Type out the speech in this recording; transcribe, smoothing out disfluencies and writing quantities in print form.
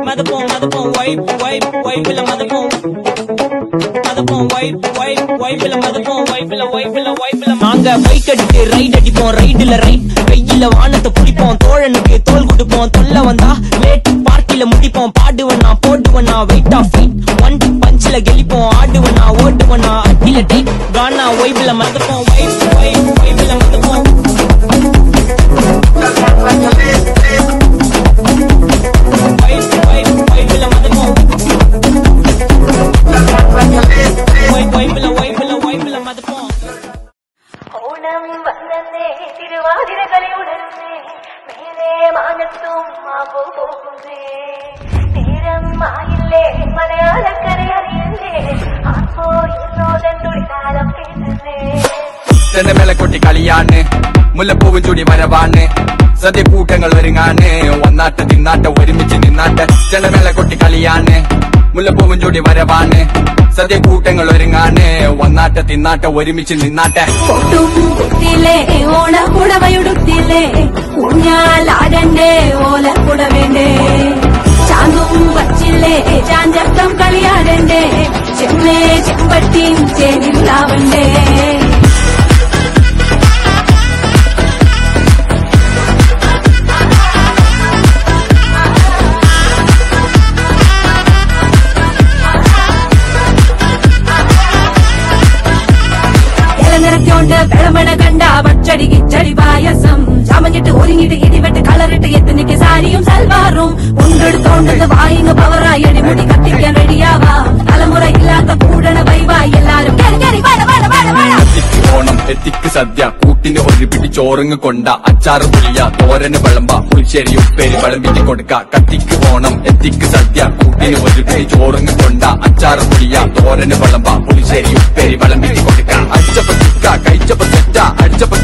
மதப்போம் மதப்போம் vibe vibe வைப்ல மதப்போம் மதப்போம் vibe vibe வைப்ல மதப்போம் வைப்ல வைப்ல வைப்ல நாங்க பைக் அடிச்சு ரைட் அடிப்போம் ரைட்ல ரைட் கையில வானத்தை பிடிப்போம் தோழனுக்கு தோல் கொடுப்போம் தொல்ல வந்தா லேட் பார்ட்டில முடிப்போம் பாடுவனா போடுவனா வெயிட் ஆஃப் ஃபீட் ஒன் பஞ்ச்ல கெலிப்போம் ஆடுவனா ஓடுவனா அட்டில டைட் கானா வைப்ல மதப்போம் வைப் வைப் வைப்ல மதப்போம் ஓணம் வந்தே திருவாதிரகளை உடனே மேலே மானத்தும் மாபோ போகுதே நேரம் ஆயில்லே மலையாள கரை அறியந்தே அப்போ என்னோட துடிக்காலம் பேசுதே ചെന്ന മേലെ കൊട്ടി കളിയാണ് മുല്ലപ്പൂവും ചൂടി വരവാണ് സദ്യ കൂട്ടങ്ങൾ ഒരുങ്ങാണ് ഒന്നാട്ട് തിന്നാട്ട് ഒരുമിച്ച് നിന്നാട്ട് ചെന്ന മേലെ കൊട്ടി കളിയാണ് മുല്ലപ്പൂവും ചൂടി വരവാണ് സദ്യ കൂട്ടങ്ങൾ ഒരുങ്ങാണ് ഒന്നാട്ട് തിന്നാട്ട് ഒരുമിച്ച് നിന്നാട്ടെ കുട്ടിലെ ഓണ കുടവയുടുത്തില്ലേ ഊഞ്ഞാലാടണ്ടേ ഓല കുടവേണ്ടേ ചാന്തും വച്ചില്ലേ ചാഞ്ചക്കം കളിയാടണ്ടേ ചെമ്മേ ചെമ്പട്ടിൻ ചേനില്ലാവണ്ടേ വെളമണ കണ്ട പച്ചടി കിച്ചടി പായസം ചമഞ്ഞിട്ട് ഒരുങ്ങിട്ട് ഇടിവെട്ട് കളറിട്ട് എത്തുനിക്ക് സാരിയും സൽവാറും കൊണ്ടെടുത്തോണ്ടത് വായിങ് പവറായി അടിമുടി കത്തിക്കാൻ റെഡിയാവാ തലമുറ ഇല്ലാത്ത കൂടണ വൈവായി എല്ലാരും ഓണം എത്തിക്ക് സദ്യ കൂട്ടിന് ഒരു പിടി ചോറുങ്ങ് കൊണ്ട അച്ചാറ് പുളിയ തോരന് വിളമ്പ പുളിശ്ശേരി ഉപ്പേരി വിളമ്പിച്ച് കൊടുക്ക കത്തിക്ക് ഓണം എത്തിക്ക് സദ്യ കൂട്ടിന് ഒരു പിടി ചോറുങ്ങ് കൊണ്ട അച്ചാറ് പുളിയ തോരന് വിളമ്പ പുളിശ്ശേരി ഉപ്പേരി വിളമ്പിച്ച് കൊടുക്ക അടിച്ചപ്പ ചിക്ക കഴിച്ചപ്പ സെറ്റ അടിച്ചപ്പ